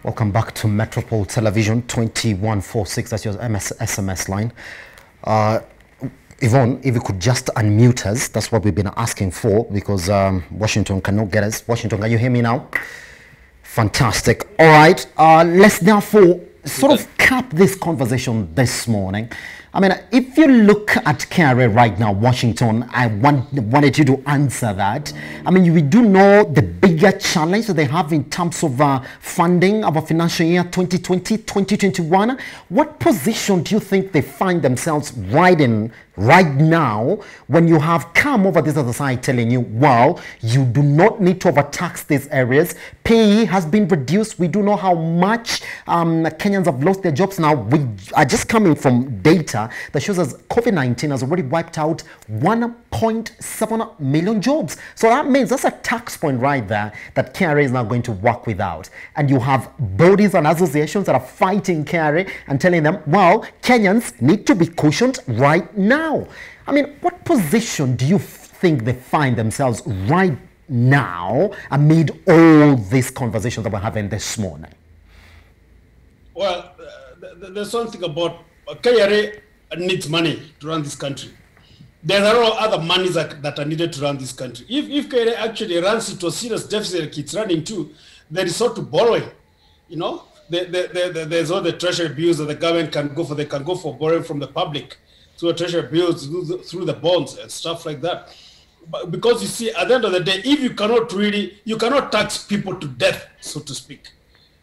Welcome back to Metropole Television 2146. That's your SMS line. Yvonne, if you could just unmute us, that's what we've been asking for because Washington cannot get us. Washington, can you hear me now? Fantastic. All right. Let's therefore sort of cap this conversation this morning. I mean, if you look at KRA right now, Washington, I wanted you to answer that. I mean, we do know the bigger challenge that they have in terms of funding of a financial year 2020, 2021. What position do you think they find themselves right now when you have come over this other side telling you, well, you do not need to overtax these areas. Pay has been reduced. We do know how much Kenyans have lost their jobs now. We are just coming from data that shows us COVID-19 has already wiped out 1.7 million jobs. So that means that's a tax point right there that KRA is now going to work without. And you have bodies and associations that are fighting KRA and telling them, well, Kenyans need to be cushioned right now. I mean, what position do you think they find themselves right now amid all these conversations that we're having this morning? Well, there's something about KRA needs money to run this country. There are a lot of other monies that are needed to run this country. If KRA actually runs into a serious deficit like it's running to, they resort to borrowing. You know, there's all the treasury bills that the government can go for. They can go for borrowing from the public through treasury bills, through the bonds and stuff like that. But because you see, at the end of the day, if you cannot tax people to death, so to speak.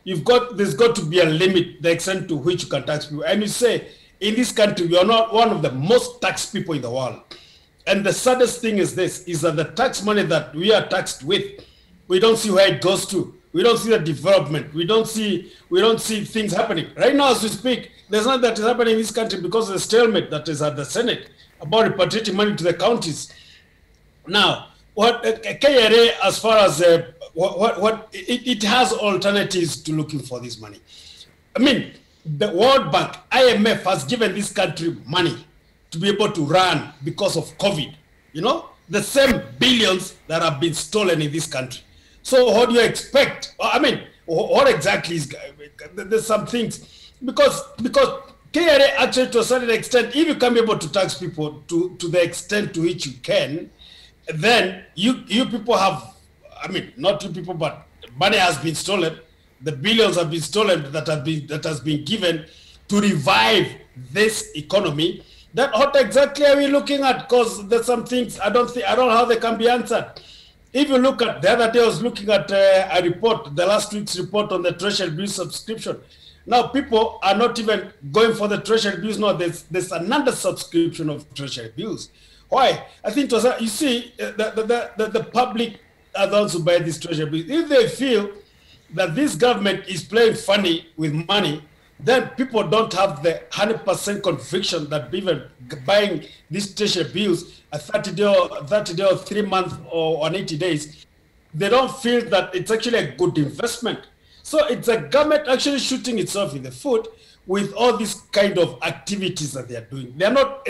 There's got to be a limit, the extent to which you can tax people. And you say, in this country, we are not one of the most taxed people in the world. And the saddest thing is this, is that the tax money that we are taxed with, we don't see where it goes to. We don't see the development. We don't see things happening. Right now, as we speak, there's nothing that is happening in this country because of the stalemate that is at the Senate about repatriating money to the counties. Now, what KRA, as far as it has alternatives to looking for this money. I mean, the World Bank, IMF has given this country money to be able to run because of COVID. You know, the same billions that have been stolen in this country. So what do you expect? I mean, what exactly is, there's some things, because KRA actually to a certain extent, if you can be able to tax people to the extent to which you can, then you people have, I mean, not you people, but money has been stolen. The billions have been stolen that has been given to revive this economy. What exactly are we looking at? Because there's some things I don't know how they can be answered. If you look at the other day, I was looking at a report, the last week's report on the treasury bill subscription. Now people are not even going for the treasury bills. No, there's another subscription of treasury bills. Why? I think it was, you see, the public are the ones who buy these treasury bills. If they feel that this government is playing funny with money, then people don't have the 100% conviction that even buying these treasury bills a 30-day or 3 months or 180 days, they don't feel that it's actually a good investment. So it's a government actually shooting itself in the foot with all these kind of activities that they are doing. They're not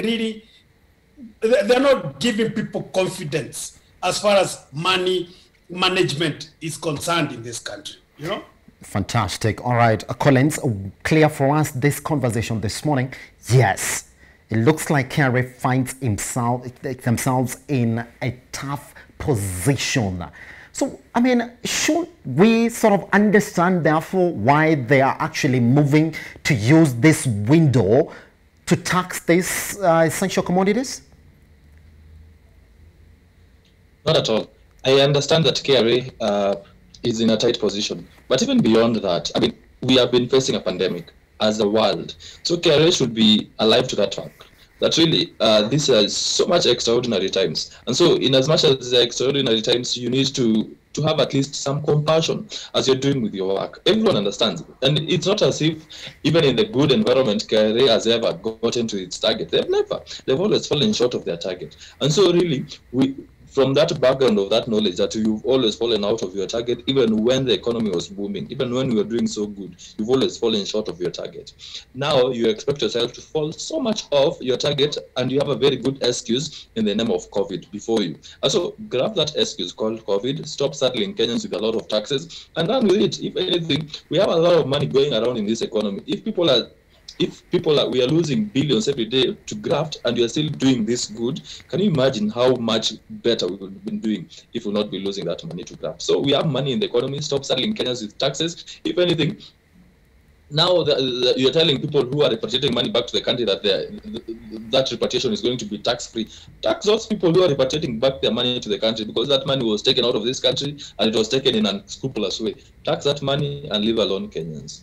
giving people confidence as far as money management is concerned in this country, you know? Fantastic. All right, Collins, clear for us this conversation this morning. Yes, it looks like KRA finds themselves in a tough position. So, I mean, should we sort of understand, therefore, why they are actually moving to use this window to tax these essential commodities? Not at all. I understand that KRA is in a tight position. But even beyond that, I mean, we have been facing a pandemic as a world. So KRA should be alive to that fact. That really, these are so much extraordinary times. And so in as much as the extraordinary times, you need to have at least some compassion as you're doing with your work. Everyone understands. And it's not as if even in the good environment, KRA has ever gotten to its target. They've never. They've always fallen short of their target. And so really, from that background of that knowledge that you've always fallen out of your target, even when the economy was booming, even when you were doing so good, you've always fallen short of your target. Now you expect yourself to fall so much off your target, and you have a very good excuse in the name of COVID before you. And so grab that excuse called COVID, stop saddling Kenyans with a lot of taxes, and run with it. If anything, we have a lot of money going around in this economy. We are losing billions every day to graft, and you are still doing this good, can you imagine how much better we would have been doing if we would not be losing that money to graft? So we have money in the economy. Stop saddling Kenyans with taxes. If anything, now you're telling people who are repatriating money back to the country that that repatriation is going to be tax-free. Tax those people who are repatriating back their money to the country, because that money was taken out of this country and it was taken in an unscrupulous way. Tax that money and leave alone Kenyans.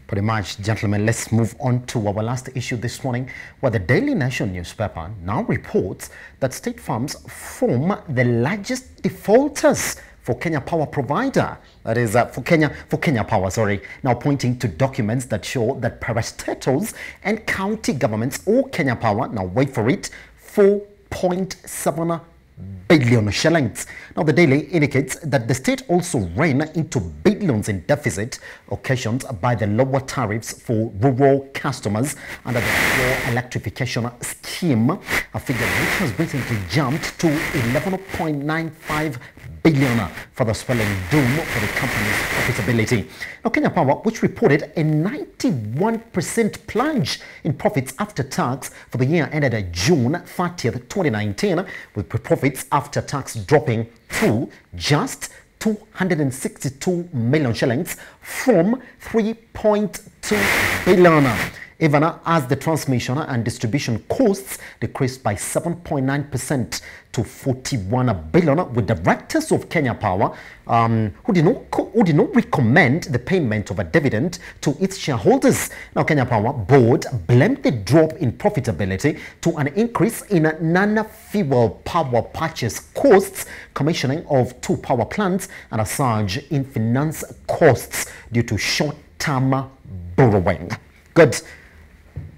Pretty much, gentlemen, let's move on to our last issue this morning, where the Daily Nation newspaper now reports that state farms form the largest defaulters for Kenya Power provider. That is for Kenya Power, sorry. Now pointing to documents that show that parastatals and county governments owe Kenya Power, now wait for it, 4.7 billion shillings. Now the Daily indicates that the state also ran into billions in deficit occasioned by the lower tariffs for rural customers under the pure electrification scheme, a figure which has recently jumped to 11.95 billion, further spelling doom for the company's profitability. Now Kenya Power, which reported a 91% plunge in profits after tax for the year ended June 30th, 2019, with profits after tax dropping to just 262 million shillings from 3.2 billion. Even as the transmission and distribution costs decreased by 7.9% to 41 billion, with directors of Kenya Power who did not recommend the payment of a dividend to its shareholders. Now, Kenya Power board blamed the drop in profitability to an increase in non-fuel power purchase costs, commissioning of 2 power plants, and a surge in finance costs due to short-term borrowing. Good.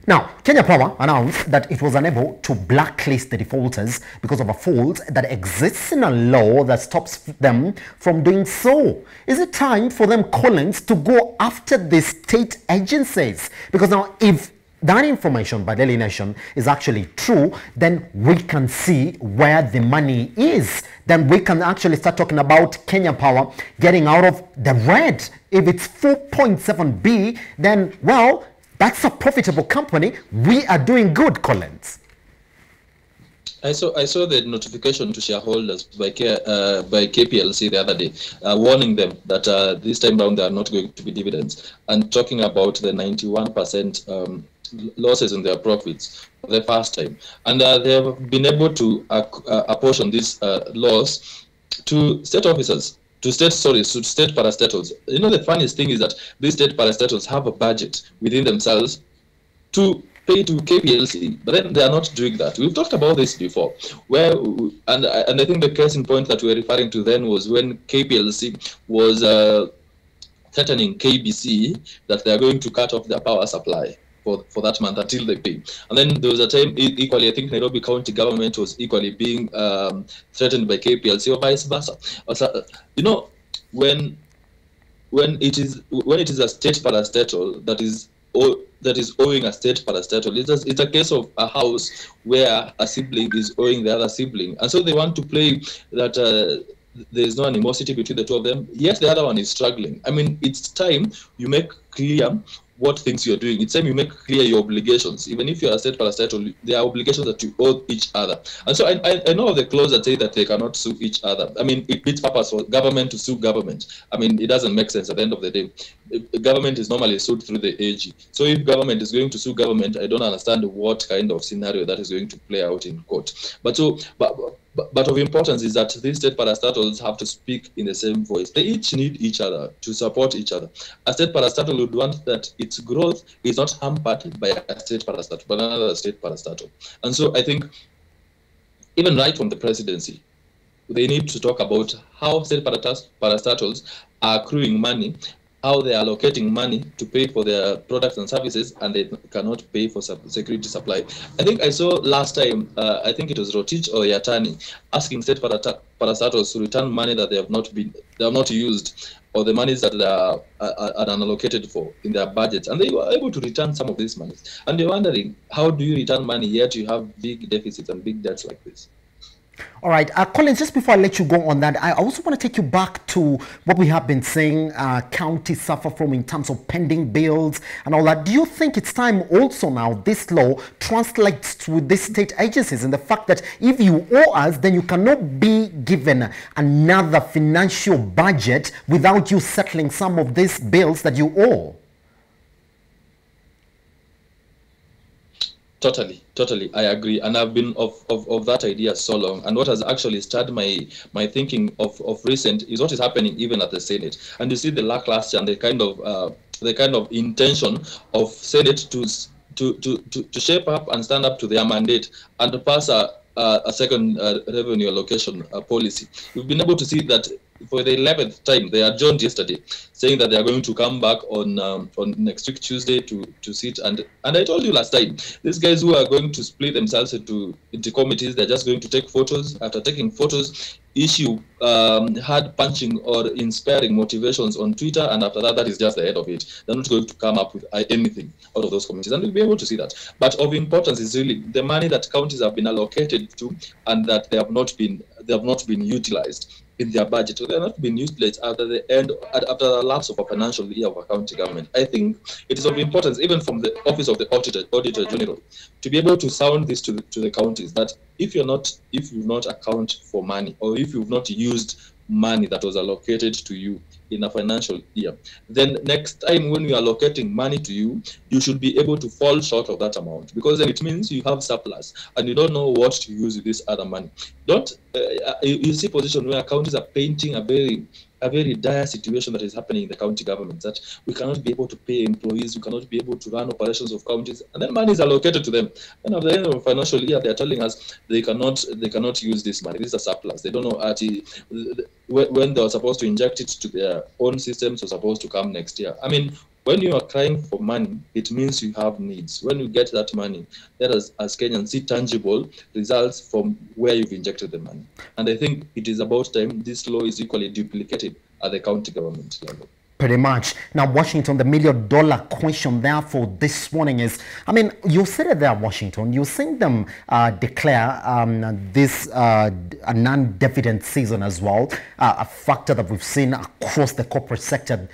Now, Kenya Power announced that it was unable to blacklist the defaulters because of a fault that exists in a law that stops them from doing so. Is it time for them, Collins, to go after the state agencies? Because now, if that information by Daily Nation is actually true, then we can see where the money is. Then we can actually start talking about Kenya Power getting out of the red. If it's 4.7 B, then, well, that's a profitable company. We are doing good, Collins. I saw the notification to shareholders by KPLC the other day, warning them that this time round there are not going to be dividends, and talking about the 91% losses in their profits for the first time. And they have been able to apportion this loss to state officers. To state parastatals. You know, the funniest thing is that these state parastatals have a budget within themselves to pay to KPLC, but then they are not doing that. We've talked about this before, and I think the case in point that we're referring to then was when KPLC was threatening KBC that they are going to cut off their power supply for that month until they pay. And then there was a time equally, I think Nairobi County government was equally being threatened by KPLC or vice versa. You know, when it is a state parastatal that is owing a state parastatal, it's a case of a house where a sibling is owing the other sibling, and so they want to play that there's no animosity between the two of them. Yes, the other one is struggling. I mean, it's time you make clear what things you're doing. It's time you make clear your obligations. Even if you're a state parastatal, there are obligations that you owe each other. And so I know of the clause that say that they cannot sue each other. I mean, it beats purpose for government to sue government. I mean, it doesn't make sense at the end of the day. Government is normally sued through the AG. So if government is going to sue government, I don't understand what kind of scenario that is going to play out in court. But of importance is that these state parastatals have to speak in the same voice. They each need each other to support each other. A state parastatal would want that its growth is not hampered by a state parastatal, but another state parastatal. And so I think even right from the presidency, they need to talk about how state parastatals are accruing money how they are allocating money to pay for their products and services, and they cannot pay for security supply. I think I saw last time, I think it was Rotich or Yatani asking state parastatals to return money that they have not used, or the monies that they are unallocated for in their budgets, and they were able to return some of these monies. And you're wondering, how do you return money yet you have big deficits and big debts like this? All right, Collins, just before I let you go on that, I also want to take you back to what we have been saying counties suffer from in terms of pending bills and all that. Do you think it's time also now this law translates to these state agencies and the fact that if you owe us, then you cannot be given another financial budget without you settling some of these bills that you owe? Totally, I agree, and I've been of that idea so long. And what has actually started my thinking of recent is what is happening even at the Senate. And you see the lackluster and the kind of intention of Senate to shape up and stand up to their mandate and to pass a second revenue allocation policy. We've been able to see that for the 11th time. They adjourned yesterday, saying that they are going to come back on next week Tuesday to sit. And I told you last time, these guys who are going to split themselves into committees, they're just going to take photos. After taking photos, issue hard punching or inspiring motivations on Twitter, and after that, that is just the head of it. They're not going to come up with anything out of those committees, and we'll be able to see that. But of importance is really the money that counties have been allocated to, and that they have not been utilized in their budget. So they have not been utilized after the lapse of a financial year of a county government. I think it is of importance, even from the office of the Auditor General, to be able to sound this to the counties, that if you not account for money, or if you've not used money that was allocated to you in a financial year, then next time when we are allocating money to you, you should be able to fall short of that amount, because then it means you have surplus and you don't know what to use with this other money. You see position where counties are painting a very dire situation that is happening in the county government, that we cannot be able to pay employees, we cannot be able to run operations of counties, and then money is allocated to them. And at the end of the financial year, they are telling us they cannot use this money. This is a surplus. They don't know when they were supposed to inject it to their own systems, or supposed to come next year. I mean, when you are crying for money, it means you have needs. When you get that money, let us as Kenyans see tangible results from where you've injected the money. And I think it is about time this law is equally duplicated at the county government level. Pretty much. Now, Washington, the $1 million question therefore this morning is, I mean, you said it there, Washington, you've seen them declare this a non-dividend season as well, a factor that we've seen across the corporate sector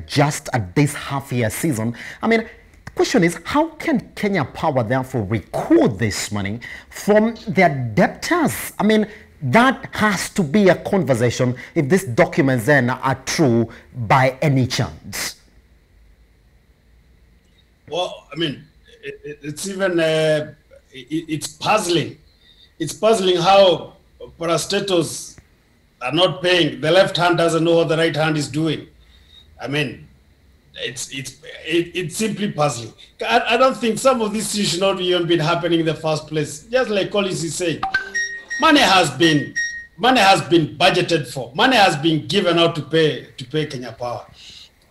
just at this half-year season. I mean, the question is, how can Kenya Power therefore recoup this money from their debtors? I mean, that has to be a conversation if these documents then are true by any chance. Well, I mean, it's even it's puzzling. It's puzzling how parastatals are not paying. The left hand doesn't know what the right hand is doing. I mean, it's simply puzzling. I don't think some of these things should not even been happening in the first place. Just like Collins is saying, money has been budgeted for. Money has been given out to pay Kenya Power.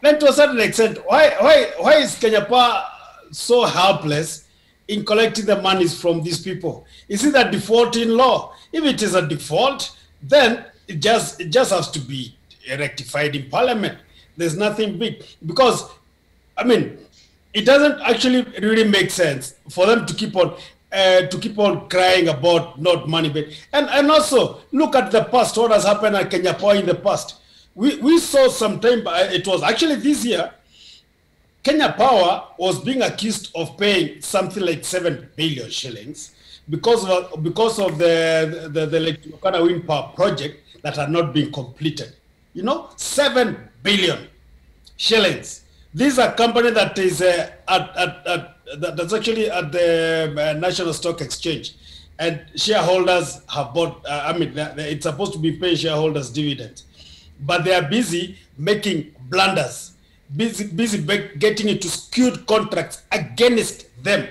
Then to a certain extent, why is Kenya Power so helpless in collecting the monies from these people? Is it a defaulting law? If it is a default, then it just has to be rectified in Parliament. There's nothing big, because I mean, it doesn't actually really make sense for them to keep on crying about not money. But and also look at the past, what has happened at Kenya Power in the past. We saw sometime, it was actually this year, Kenya Power was being accused of paying something like 7 billion shillings because of the Lokana wind power project that had not been completed. 7 billion shillings. This is a company that is that's actually at the National Stock Exchange, and shareholders have bought. It's supposed to be paying shareholders dividends, but they are busy making blunders, busy getting into skewed contracts against them.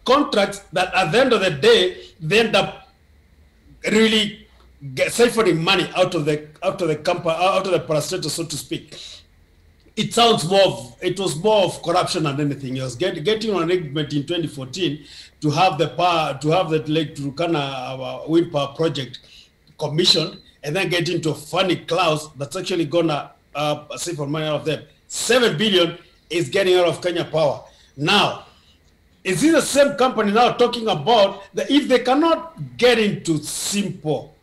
Contracts that at the end of the day they end up really siphoning money out of the company, out of the parastatal, so to speak. it sounds it was more of corruption than anything else. Getting an arrangement in 2014 to have the power, to have the Lake Turkana wind power project commissioned, and then get into a funny clause that's actually gonna save for money out of them. 7 billion is getting out of Kenya Power. Now, is this the same company now talking about that if they cannot get into simple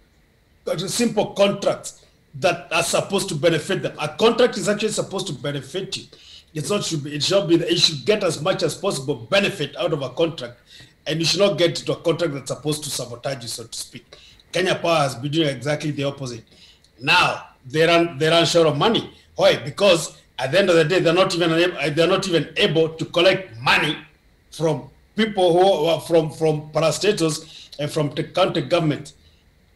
contracts that are supposed to benefit them? A contract is actually supposed to benefit you. It's not should be. It should be. You should get as much as possible benefit out of a contract, and you should not get into a contract that's supposed to sabotage you, so to speak. Kenya Power has been doing exactly the opposite. Now they run short of money. Why? Because at the end of the day, they're not even able to collect money from people who are from parastatals and from the county government.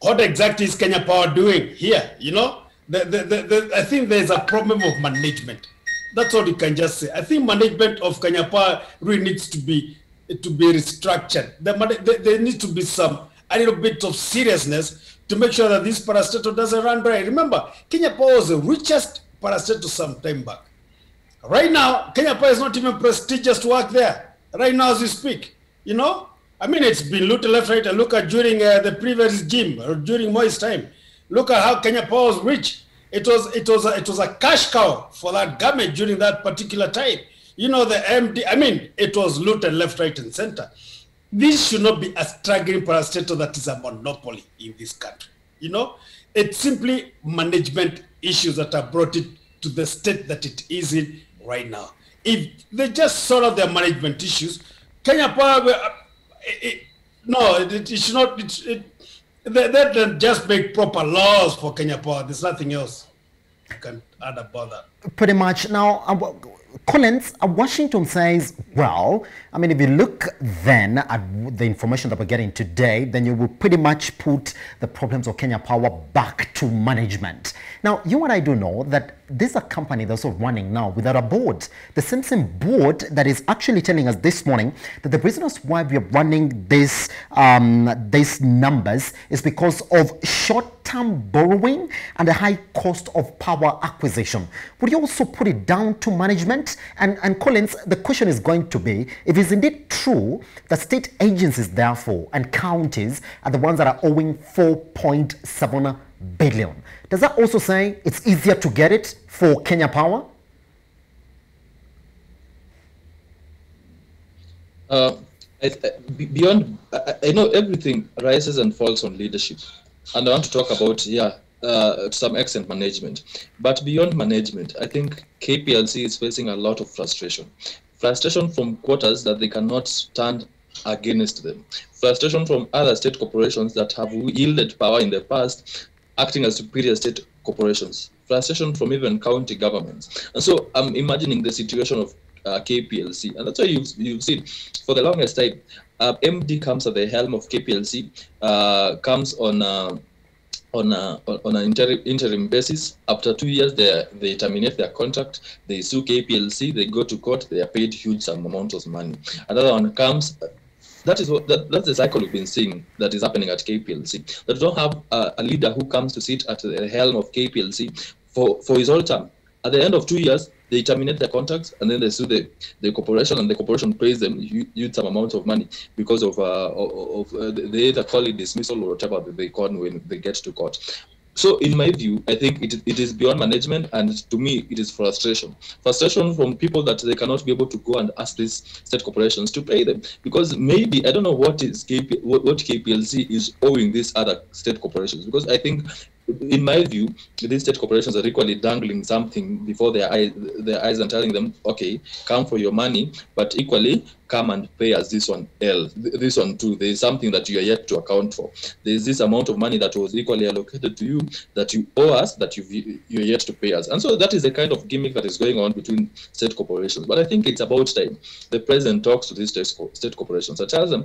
What exactly is Kenya Power doing here? You know, I think there's a problem of management. That's all you can just say. I think management of Kenya Power really needs to be restructured. There needs to be a little bit of seriousness to make sure that this parastatal doesn't run dry. Remember, Kenya Power was the richest parastatal some time back. Right now, Kenya Power is not even prestigious to work there. Right now, as we speak, you know, I mean, it's been looted left, right. And look at during the previous regime or during Moi's time. Look at how Kenya Power was rich. It was a cash cow for that government during that particular time. You know, the MD. I mean, it was looted left, right, and center. This should not be a struggling parastatal that is a monopoly in this country. You know, it's simply management issues that have brought it to the state that it is in right now. If they just sort out their management issues, Kenya Power, it should not. They just make proper laws for Kenya Power. There's nothing else you can add about that. Pretty much. Now, Collins, Washington says, well, I mean, if you look then at the information that we're getting today, then you will pretty much put the problems of Kenya Power back to management. Now, you and I do know that this is a company that's also running now without a board. The same board that is actually telling us this morning that the reasons why we are running these numbers is because of short-term borrowing and the high cost of power acquisition. Would you also put it down to management? And Collins, the question is going to be, if it's indeed true that state agencies, therefore, and counties are the ones that are owing 4.7 billion, does that also say it's easier to get it for Kenya Power? Beyond, I know everything rises and falls on leadership, and I want to talk about, to some extent, management. But beyond management, I think KPLC is facing a lot of frustration. Frustration from quarters that they cannot stand against them. Frustration from other state corporations that have yielded power in the past, acting as superior state corporations. Frustration from even county governments. And so I'm imagining the situation of KPLC, and that's why you've seen for the longest time, MD comes at the helm of KPLC, comes on an interim basis. After 2 years, they terminate their contract, they sue KPLC, they go to court, they are paid huge amounts of money. Another one comes. That's the cycle we've been seeing that is happening at KPLC. That don't have a leader who comes to sit at the helm of KPLC for his whole term. At the end of 2 years, they terminate their contracts and then they sue the corporation, and the corporation pays them huge amount of money because of they either call it dismissal or whatever they call when they get to court. So in my view, I think it is beyond management, and to me, it is frustration. Frustration from people that they cannot be able to go and ask these state corporations to pay them. Because maybe, I don't know what KPLC is owing these other state corporations. Because I think, in my view, these state corporations are equally dangling something before their eyes and telling them, okay, come for your money, but equally come and pay us this one too. There is something that you are yet to account for. There is this amount of money that was equally allocated to you that you owe us, that you're yet to pay us. And so that is the kind of gimmick that is going on between state corporations. But I think it's about time the president talks to these state corporations and tells them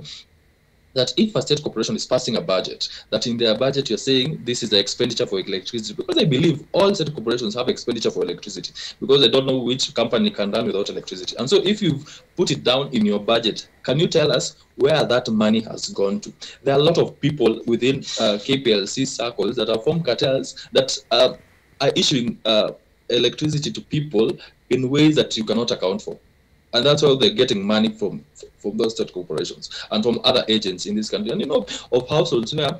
that if a state corporation is passing a budget, that in their budget you're saying this is the expenditure for electricity, because I believe all state corporations have expenditure for electricity, because they don't know which company can run without electricity. And so if you've put it down in your budget, can you tell us where that money has gone to? There are a lot of people within KPLC circles that are formed cartels that are issuing electricity to people in ways that you cannot account for. And that's why they're getting money from those state corporations and from other agents in this country. And you know, of households where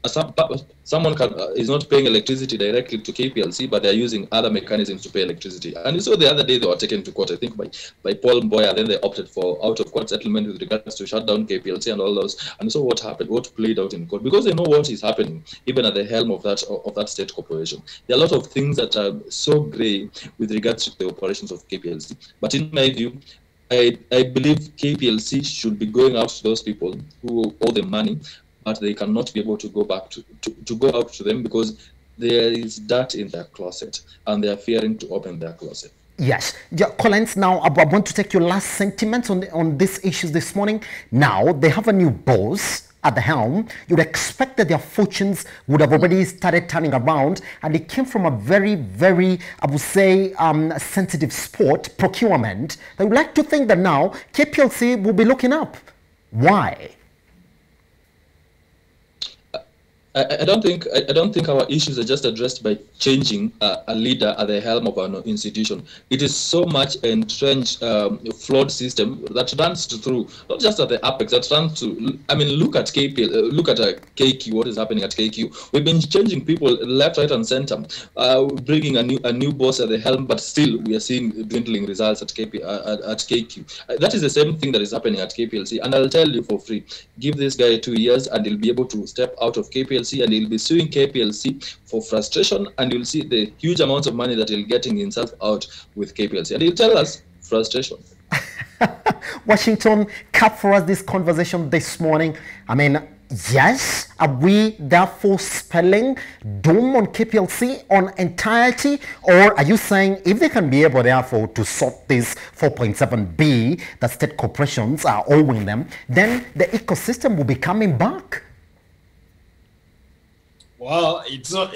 someone is not paying electricity directly to KPLC, but they're using other mechanisms to pay electricity. And you saw the other day they were taken to court, I think by Paul Mboya. Then they opted for out-of-court settlement with regards to shut down KPLC and all those. And so what happened? What played out in court? Because they know what is happening, even at the helm of that state corporation. There are a lot of things that are so grey with regards to the operations of KPLC. But in my view, I believe KPLC should be going out to those people who owe them money, but they cannot be able to go back to go out to them because there is dirt in their closet and they are fearing to open their closet. Yes. Collins, now I want to take your last sentiments on these issues this morning. Now they have a new boss at the helm. You'd expect that their fortunes would have already started turning around, and it came from a very, very, I would say, sensitive sport, procurement. I would like to think that now KPLC will be looking up. Why? I don't think our issues are just addressed by changing a leader at the helm of an institution. It is so much entrenched, flawed system that runs through, not just at the apex, that runs to. I mean, look at KPL, look at KQ. What is happening at KQ? We've been changing people left, right, and center, bringing a new boss at the helm, but still we are seeing dwindling results at KQ. That is the same thing that is happening at KPLC. And I'll tell you for free, give this guy 2 years, and he'll be able to step out of KPLC. And he'll be suing KPLC for frustration, and you'll see the huge amounts of money that he'll getting himself out with KPLC, and he'll tell us frustration. Washington, cap for us this conversation this morning. I mean, yes, are we therefore spelling doom on KPLC on entirety, or are you saying if they can be able therefore to sort this 4.7B that state corporations are owing them, then the ecosystem will be coming back? Well, it's not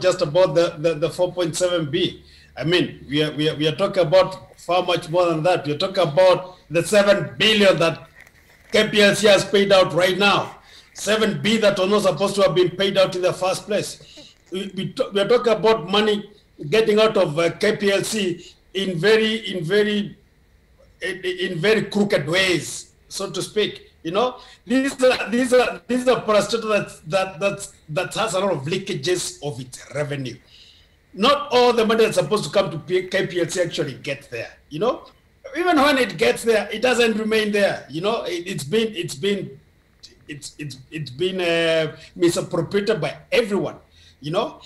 just about the 4.7B. I mean, we are talking about far much more than that. We are talking about the 7 billion that KPLC has paid out right now. 7B that was not supposed to have been paid out in the first place. We are talking about money getting out of KPLC in very crooked ways, so to speak. You know, these are parastatals that has a lot of leakages of its revenue. Not all the money that's supposed to come to KPLC actually gets there. You know, even when it gets there, it doesn't remain there. You know, it's been misappropriated by everyone. You know,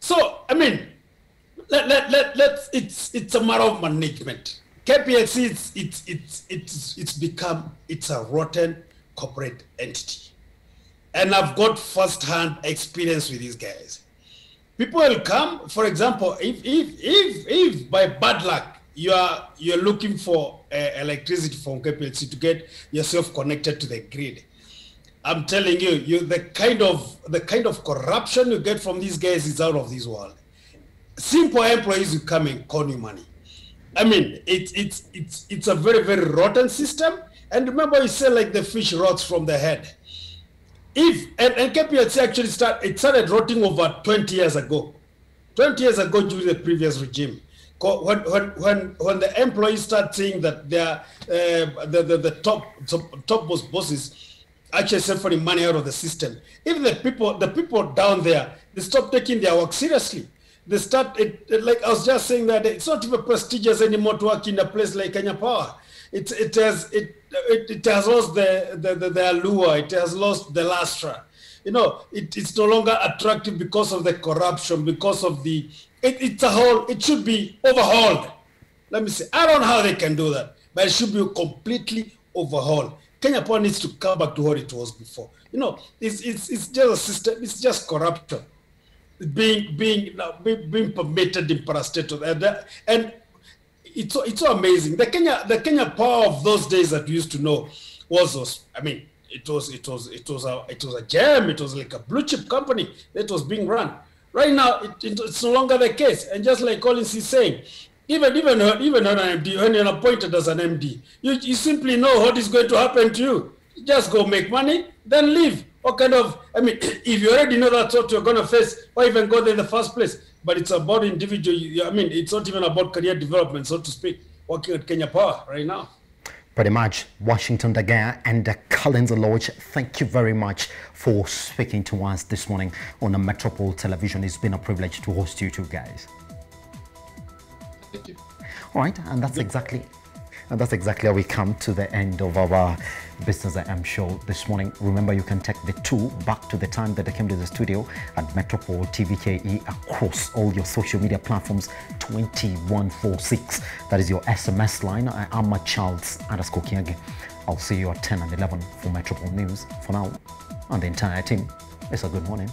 so I mean, it's a matter of management. KPLC, it's a rotten corporate entity. And I've got first-hand experience with these guys. People will come, for example, if by bad luck you're looking for electricity from KPLC to get yourself connected to the grid, I'm telling you, the kind of corruption you get from these guys is out of this world. Simple employees will come and con you money. I mean, it's a very, very rotten system. And remember, you say like the fish rots from the head. And KPLC actually started rotting over 20 years ago. 20 years ago during the previous regime. When the employees start seeing that the top bosses actually suffering money out of the system, even the people down there, they stop taking their work seriously. They start like I was just saying that it's not even prestigious anymore to work in a place like Kenya Power. It has lost the allure. It has lost the lustre. You know, it's no longer attractive because of the corruption, because of the it should be overhauled. Let me say, I don't know how they can do that, but it should be completely overhauled. Kenya Power needs to come back to what it was before. You know, it's just a system. It's just corruption being permitted in parastatal, and it's so amazing. The Kenya Power of those days that we used to know was I mean, it was a gem. It was like a blue chip company that was being run. Right now, it's no longer the case. And just like Collins is saying, even when an MD, when you're appointed as an MD, you simply know what is going to happen to you. Just go make money, then leave. What kind of, I mean, if you already know that's what you're going to face, why even go there in the first place? but it's about individual. I mean, it's not even about career development, so to speak, working at Kenya Power right now. Pretty much. Washington Ndegea and Oluoch, thank you very much for speaking to us this morning on the Metropole Television. It's been a privilege to host you two guys. Thank you. All right, and that's exactly how we come to the end of our Business AM show this morning. Remember, you can take the two back to the time that they came to the studio at Metropole TVKE across all your social media platforms 2146. That is your SMS line. I am Charles_Kiage. I'll see you at 10 and 11 for Metropole News. For now, and the entire team, it's a good morning.